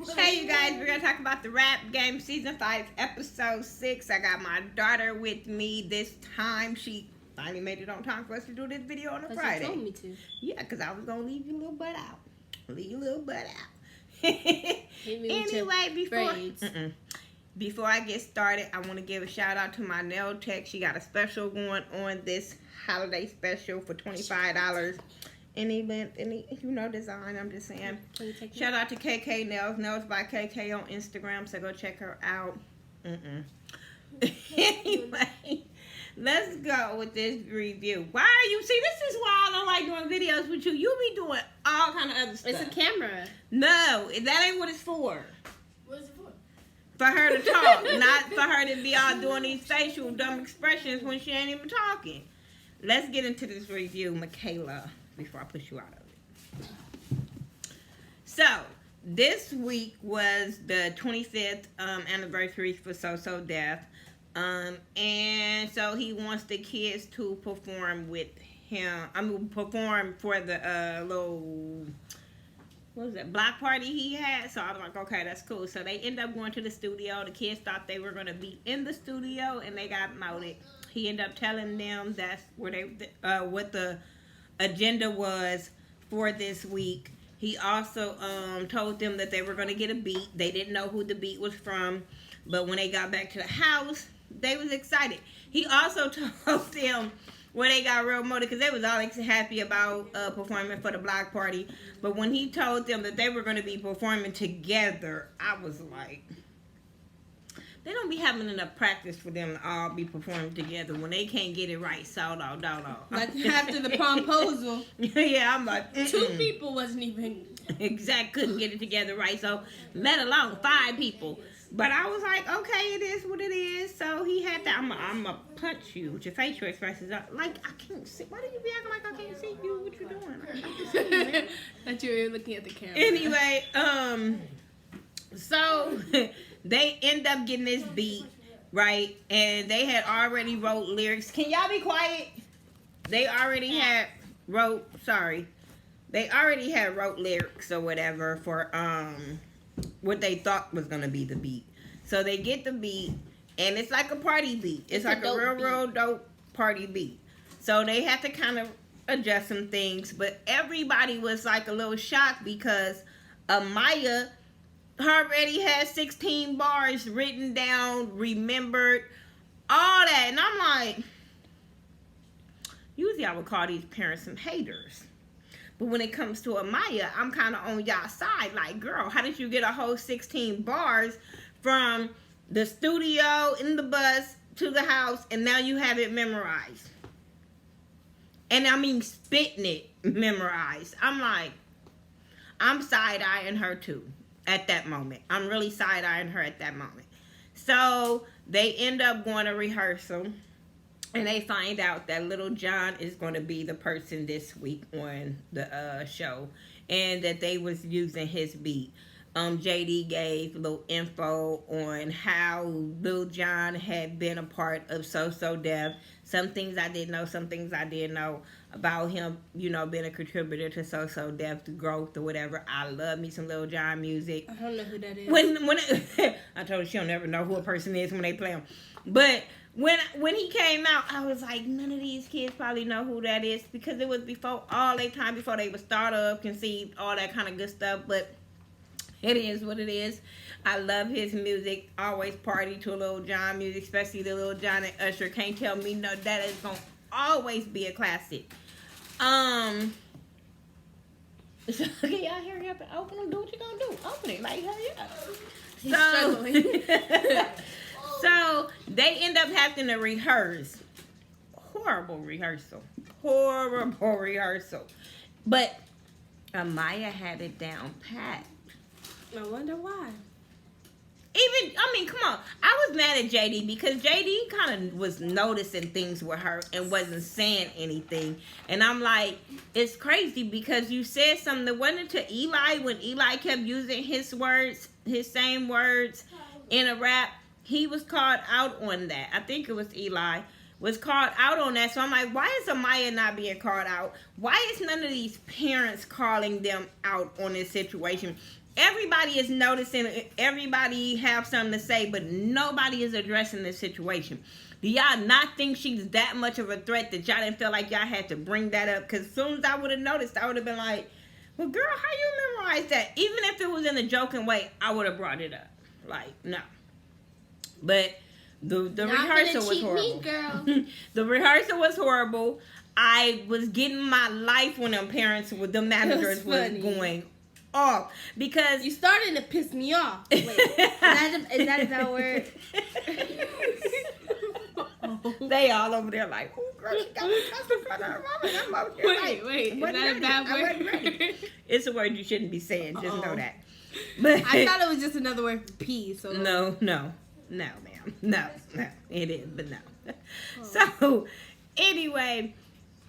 Hey, you guys, we're going to talk about the Rap Game Season 5, Episode 6. I got my daughter with me this time. She finally made it on time for us to do this video on a Friday. You told me to. Yeah, because I was going to leave your little butt out. Leave your little butt out. Anyway, before I get started, I want to give a shout out to my nail tech. She got a special going on this holiday special for $25. Any design, I'm just saying. Shout out to KK Nails by KK on Instagram, so go check her out. Anyway, let's go with this review. Why are you, see, this is why I don't like doing videos with you. You be doing all kind of other stuff. It's a camera. No, that ain't what it's for. What is it for? For her to talk, not for her to be all doing these facial dumb expressions when she ain't even talking. Let's get into this review, Michaela, before I push you out of it. So, this week was the 25th anniversary for So Def. And so he wants the kids to perform with him. Perform for the little, what was that, block party he had. So I was like, okay, that's cool. So they end up going to the studio. The kids thought they were going to be in the studio, and they got outed. He ended up telling them that's where what the agenda was for this week. He also told them that they were going to get a beat. They didn't know who the beat was from, but when they got back to the house, they was excited. He also told them where they got real motivated, because they was all happy about performing for the block party. But when he told them that they were going to be performing together, I was like, they don't be having enough practice for them to all be performing together when they can't get it right. Like after the proposal. Yeah, I'm like, Two people wasn't even. couldn't get it together right. So, let alone 5 people. But I was like, okay, it is what it is. So he had to, I'm going to punch you with your facial expressions. Like, I can't see. Why do you be acting like I can't see you? What you doing? I can't see you, man. That you were looking at the camera. Anyway, so they end up getting this beat, right? And they had already wrote lyrics. Can y'all be quiet? They already had wrote lyrics or whatever for what they thought was gonna be the beat. So they get the beat, and it's like a party beat. It's like a real dope party beat. So they have to kind of adjust some things, but everybody was like a little shocked because Amaya already had 16 bars written down, remembered, all that. And I'm like, usually I would call these parents some haters. But when it comes to Amaya, I'm kind of on y'all side. Like, girl, how did you get a whole 16 bars from the studio, in the bus, to the house, and now you have it memorized? And I mean spitting it memorized. I'm like, I'm side-eyeing her too at that moment. I'm really side-eyeing her at that moment. So they end up going to rehearsal. And they find out that Little John is going to be the person this week on the show. And that they was using his beat. JD gave a little info on how Lil Jon had been a part of So Def. Some things I didn't know, some things I didn't know about him, you know, being a contributor to So Def, the growth or whatever. I love me some Lil Jon music. I don't know who that is. When I told her she'll never know who a person is when they play him. But when he came out, I was like, none of these kids probably know who that is, because it was before all their time, before they were started up, conceived, all that kind of good stuff. But it is what it is. I love his music. Always party to Lil Jon music, especially the Lil Jon and Usher. Can't tell me no, that is gonna always be a classic. So can y'all hurry up and open them? Do what you gonna do. Open it, like hurry up. He's struggling. So they end up having to rehearse. Horrible rehearsal. But Amaya had it down pat. I wonder why. Come on. I was mad at JD because JD kind of was noticing things with her and wasn't saying anything. And I'm like, it's crazy because you said something that wasn't to Eli when Eli kept using his words, his same words in a rap. He was called out on that. I think it was Eli was called out on that. So I'm like, why is Amaya not being called out? Why is none of these parents calling them out on this situation? everybody is noticing, everybody have something to say, but nobody is addressing this situation. Do y'all not think she's that much of a threat that y'all didn't feel like y'all had to bring that up? Because as soon as I would have noticed, I would have been like, well, girl, how you memorize that? Even if it was in a joking way, I would have brought it up. Like, no. But the rehearsal was horrible. Me, girl. The rehearsal was horrible. I was getting my life when them managers was going off. Because you started to piss me off. Wait, is that a word? They all over there like, oh, girl, she got me cussing in front of her mama. And I'm over there wait, is that a bad word? I wasn't ready. It's a word you shouldn't be saying. Just know that. But I thought it was just another word for pee. So no, ma'am. No, it is, but no. So, anyway,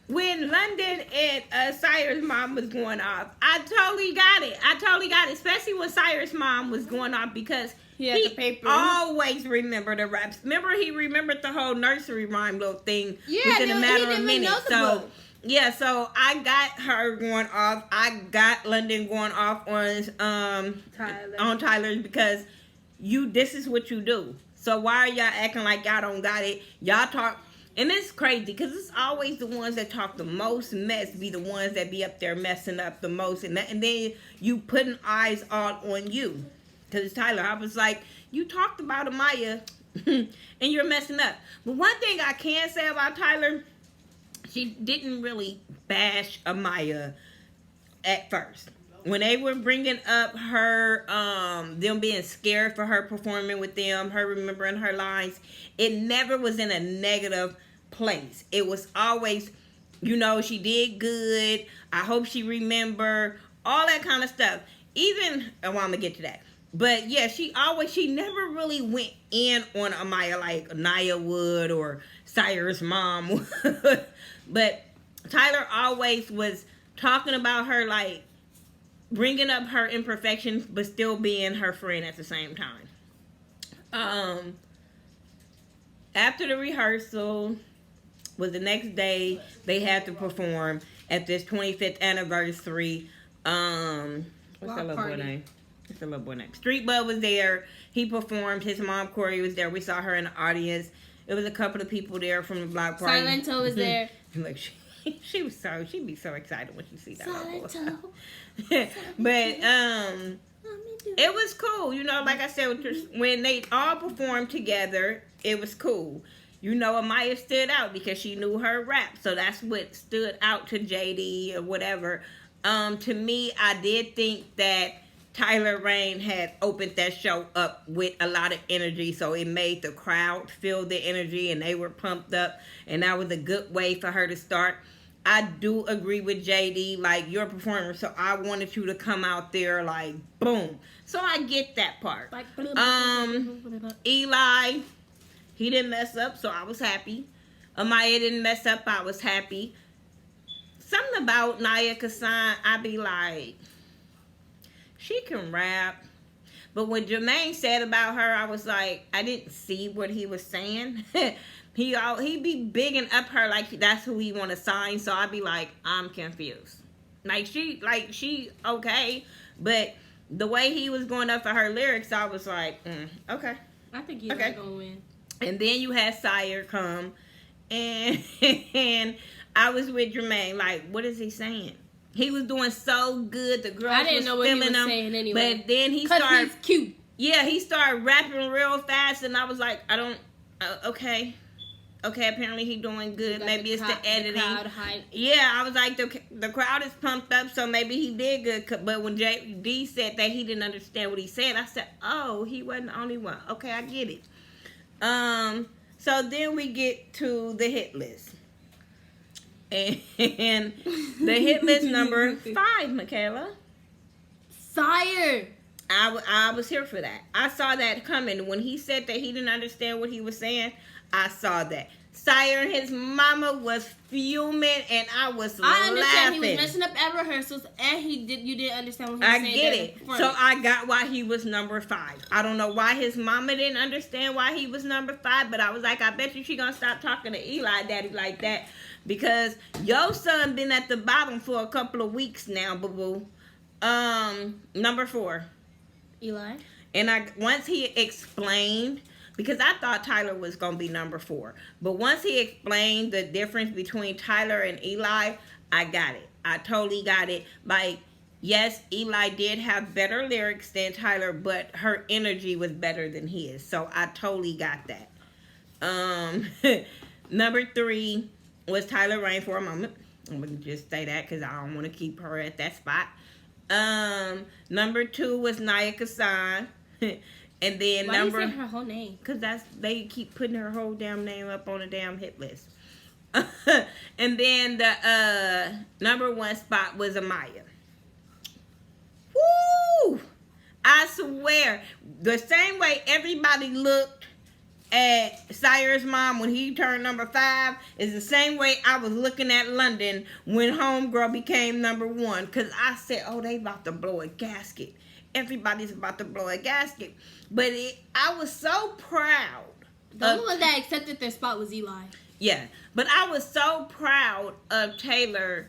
when London and Cyrus' mom was going off, I totally got it. Especially when Cyrus' mom was going off because he always remembered the raps. Remember, he remembered the whole nursery rhyme little thing within a matter of minutes. So, yeah, so I got her going off. I got London going off on Tyler's because this is what you do. So why are y'all acting like y'all don't got it? Y'all talk, and it's crazy because it's always the ones that talk the most mess be the ones that be up there messing up the most, and then you putting eyes all on you. Because Tyler, I was like, you talked about Amaya, and you're messing up. But one thing I can say about Tyler, she didn't really bash Amaya at first. When they were bringing up her, them being scared for her performing with them, her remembering her lines, it never was in a negative place. It was always, she did good. I hope she remember, all that kind of stuff. Even, I'm going to get to that. But yeah, she never really went in on Amaya like Naya would or Cyrus' mom would. But Tyler always was talking about her, like bringing up her imperfections, but still being her friend at the same time. After the rehearsal was the next day, they had to perform at this 25th anniversary. What's that little boy name? What's the little boy name? Street Bud was there. He performed. His mom, Corey, was there. We saw her in the audience. It was a couple of people there from the block party. Silento was there. Look, she'd be so excited when she see that little boy. But it was cool. Like I said, when they all performed together, it was cool. Amaya stood out because she knew her rap. So that's what stood out to JD or whatever. To me, I did think that Tyler Rain had opened that show up with a lot of energy, so it made the crowd feel the energy and they were pumped up, and that was a good way for her to start. I do agree with JD, like, you're a performer, so I wanted you to come out there like boom. So I get that part. Eli, he didn't mess up, so I was happy. Amaya didn't mess up, I was happy. Something about Naya Kassan, I be like, she can rap. But when Jermaine said about her, I was like, I didn't see what he was saying. He be bigging up her like that's who he want to sign. So I'd be like, I'm confused. She okay. But the way he was going up for her lyrics, I was like, okay. I think he's going to win. And then you had Sire come. And I was with Jermaine. Like, what is he saying? He was doing so good. The girls I didn't know what he was saying anyway. But then he started. He's cute. Yeah, he started rapping real fast, and I was like, okay. Apparently he doing good. Maybe it's the editing. The crowd hype. Yeah, I was like, the crowd is pumped up, so maybe he did good. But when JD said that he didn't understand what he said, I said, oh, he wasn't the only one. Okay, I get it. So then we get to the hit list. And the hit list number 5, Michaela. Sire. I was here for that. I saw that coming. When he said that he didn't understand what he was saying, I saw that. Sire and his mama was fuming, and I was laughing. I understand he was messing up at rehearsals, and you didn't understand what he was saying. I get it. So I got why he was number 5. I don't know why his mama didn't understand why he was number 5, but I was like, I bet you she gonna stop talking to Eli Daddy like that, because your son been at the bottom for a couple of weeks now, boo-boo. Number 4. Eli. And once he explained, because I thought Tyler was gonna be number 4, but once he explained the difference between Tyler and Eli, I got it. I totally got it. Like, yes, Eli did have better lyrics than Tyler, but her energy was better than his. So I totally got that. Number 3 was Tyler Rain for a moment. I'm gonna just say that because I don't want to keep her at that spot. Number 2 was Nia Kasan. And then Why you say her whole name? Because they keep putting her whole damn name up on a damn hit list. And then the number 1 spot was Amaya. Woo! I swear, the same way everybody looked at Sire's mom when he turned number 5 is the same way I was looking at London when Homegirl became number 1. Because I said, oh, they about to blow a gasket. Everybody's about to blow a gasket. But I was so proud. The only one that accepted their spot was Eli. Yeah, but I was so proud of Tyler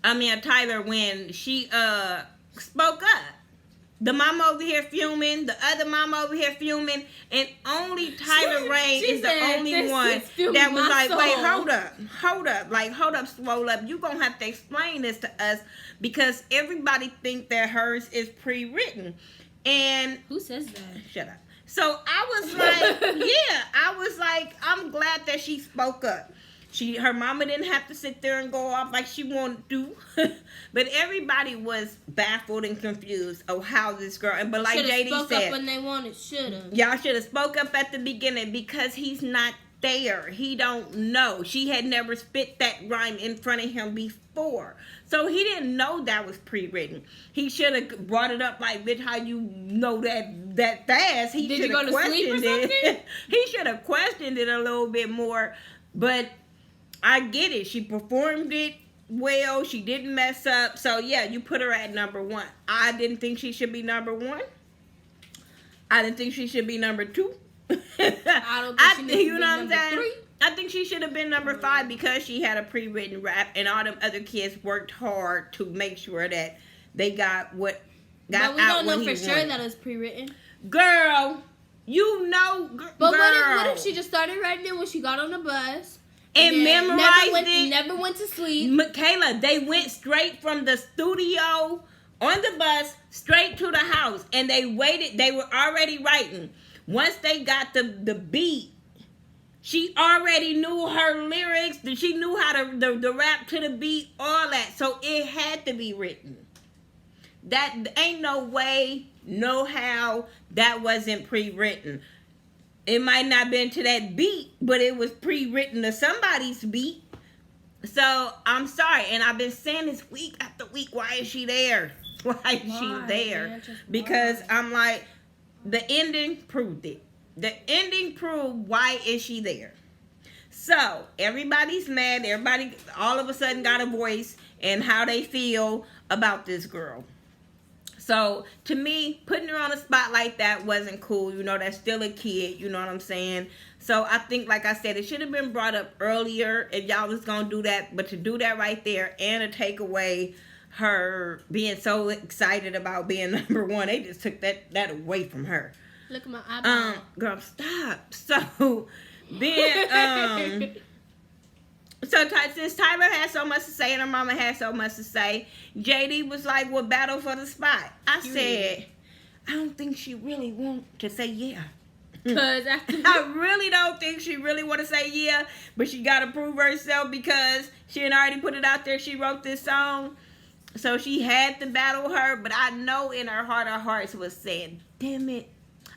when she spoke up. The mom over here fuming, the other mom over here fuming, and only Tyler Rain is the only one that was like, wait, hold up, swole up. You gonna have to explain this to us because everybody think that hers is pre-written. And who says that? Shut up. So I was like, I'm glad that she spoke up. Her mama didn't have to sit there and go off like she wanted to. But everybody was baffled and confused of how this girl, but like JD spoke said, up when they wanted, y'all should have spoke up at the beginning because he's not there. He don't know. She had never spit that rhyme in front of him before. So he didn't know that was pre-written. He should have brought it up like, bitch, how you know that fast? He Did you go to sleep or something? He should have questioned it a little bit more. But I get it. She performed it well. She didn't mess up. So, yeah, you put her at number 1. I didn't think she should be number 1. I didn't think she should be number 2. I don't think she needs to be number 3. I think she should have been number 5 because she had a pre-written rap and all them other kids worked hard to make sure that they got what got out. But we don't know for sure that it was pre-written. Girl, you know, but girl. What if she just started writing it when she got on the bus? And memorized it. Never went to sleep. Michaela, they went straight from the studio on the bus straight to the house. And they waited. They were already writing. Once they got the beat, she already knew her lyrics. She knew how to rap to the beat, all that. So it had to be written. That ain't no way, no how that wasn't pre-written. It might not have been to that beat, but it was pre-written to somebody's beat. So, I'm sorry. And I've been saying this week after week, why is she there? Why is she there? Man, because I'm like, the ending proved it. The ending proved why is she there. So, everybody's mad. Everybody all of a sudden got a voice and how they feel about this girl. So, to me, putting her on a spot like that wasn't cool. You know, that's still a kid. You know what I'm saying? So, I think, like I said, it should have been brought up earlier if y'all was going to do that. But to do that right there and to take away her being so excited about being number 1, they just took that away from her. Look at my eyeball. Girl, stop. So, then, so since Tyler had so much to say and her mama had so much to say, JD was like, well, battle for the spot. I said, I don't think she really want to say yeah. Cause I really don't think she really want to say yeah, but she got to prove herself because she had already put it out there. She wrote this song, so she had to battle her, but I know in her heart of hearts was saying, damn it,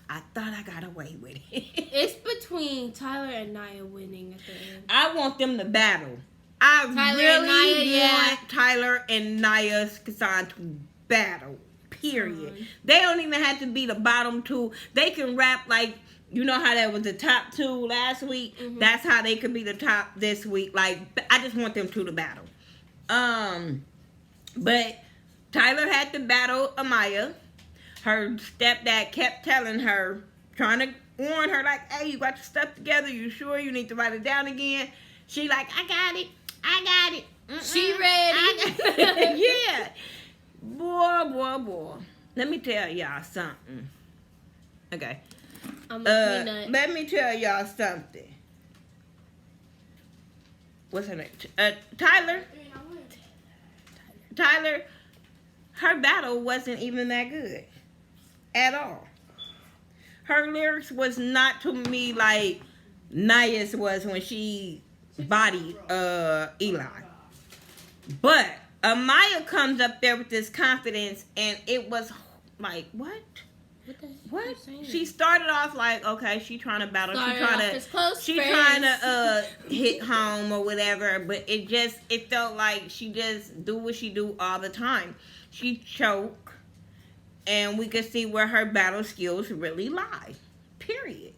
I thought I got away with it. It's between Tyler and Nia winning at the end. I want them to battle. I really want Tyler and Nia Kasan to battle. Period. They don't even have to be the bottom 2. They can rap like, you know how that was the top 2 last week? Mm-hmm. That's how they could be the top this week. Like, I just want them 2 to battle. But Tyler had to battle Amaya. Her stepdad kept telling her, trying to warn her, like, hey, you got your stuff together. You sure you need to write it down again? She like, I got it. Mm-mm. She ready. Yeah. Boy. Let me tell y'all something. Okay. I'm a peanut. Let me tell y'all something. What's her name? Tyler, her battle wasn't even that good at all. Her lyrics was not to me like Nia's was when she bodied Eli. But Amaya comes up there with this confidence, and it was like, what? What? She started off like, okay, she trying to battle, she trying to hit home or whatever, but it felt like she just do what she do all the time. She choke, and we could see where her battle skills really lie. Period.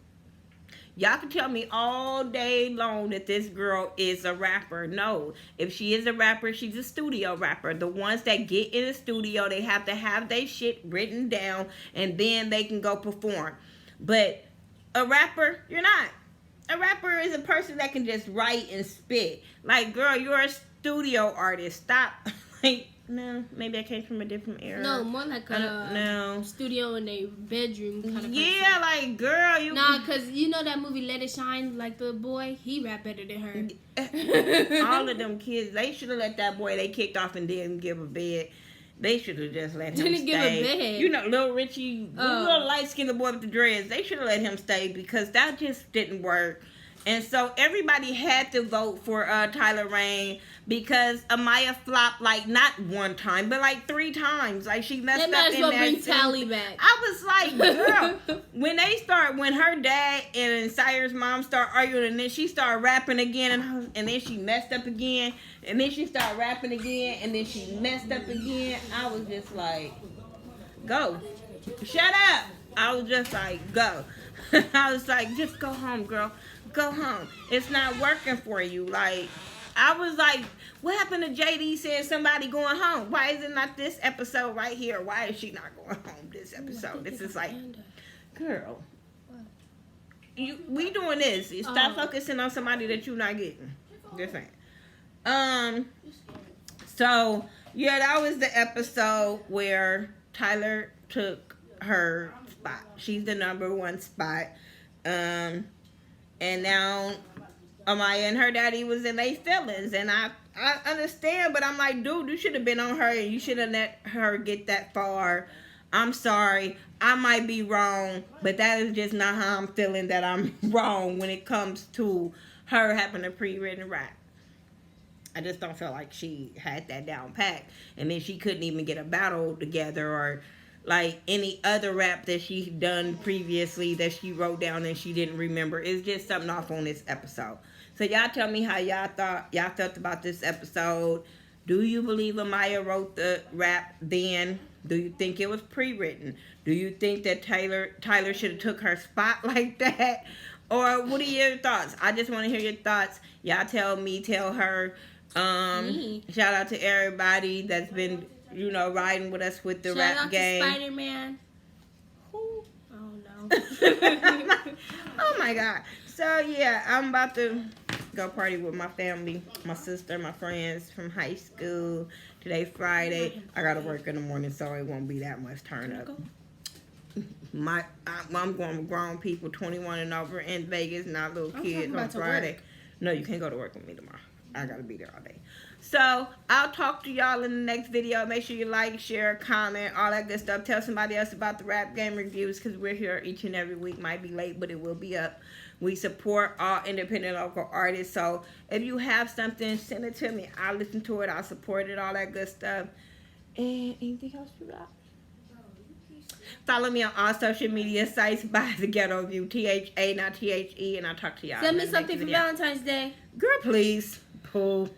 Y'all can tell me all day long that this girl is a rapper. No. If she is a rapper, she's a studio rapper. The ones that get in the studio, they have to have their shit written down, and then they can go perform. But a rapper, you're not. A rapper is a person that can just write and spit. Like, girl, you're a studio artist. Stop. Like, no, maybe I came from a different era. No, more like a studio in a bedroom kind of person. Yeah, like, girl, you... Nah, because you know that movie Let It Shine? Like, the boy, he rap better than her. All of them kids, they should have let that boy they kicked off and didn't give a bed. They should have just let him stay. Didn't give a bed? You know, Lil Richie, little light-skinned boy with the dreads, they should have let him stay because that just didn't work. And so everybody had to vote for Tyler Rain because Amaya flopped like not one time, but like 3 times. Like she messed up in that. They might as well bring Tally back. I was like, girl, when her dad and Sire's mom start arguing, and then she started rapping again, and then she messed up again, and then she started rapping again, and then she messed up again. I was just like, go, shut up. I was just like, go. I was like, just go home, girl. Go home. It's not working for you. Like, I was like, what happened to JD said somebody going home? Why is it not this episode right here? Why is she not going home this episode? This is like, girl, we doing this. Stop focusing on somebody that you're not getting. Just saying. So, yeah, that was the episode where Tyler took her spot. She's the #1 spot. And now Amaya and her daddy was in their feelings. And I understand, but I'm like, dude, you should have been on her and you should have let her get that far. I'm sorry. I might be wrong, but that is just not how I'm feeling that I'm wrong when it comes to her having a pre-written rap. I just don't feel like she had that down pat. And then she couldn't even get a battle together or like any other rap that she done previously that she wrote down and she didn't remember. It's just something off on this episode. So y'all tell me how y'all felt about this episode. Do you believe Amaya wrote the rap then? Do you think it was pre-written? Do you think that Tyler should have took her spot like that? Or what are your thoughts? I just want to hear your thoughts. Y'all tell me, tell her. Shout out to everybody that's been riding with us with the rap game. Shout out to Spider-Man. Oh, no. Oh, my God. So, yeah, I'm about to go party with my family, my sister, my friends from high school. Today's Friday. I got to work in the morning, so it won't be that much turn up. I'm going with grown people, 21 and over in Vegas, not little kids on Friday. No, you can't go to work with me tomorrow. I got to be there all day. So, I'll talk to y'all in the next video. Make sure you like, share, comment, all that good stuff. Tell somebody else about the rap game reviews because we're here each and every week. Might be late, but it will be up. We support all independent local artists. So, if you have something, send it to me. I'll listen to it. I'll support it, all that good stuff. And anything else you got? Follow me on all social media sites by The Ghetto View. THA, not THE. And I'll talk to y'all. Send me something for Valentine's Day. Girl, please. Cool.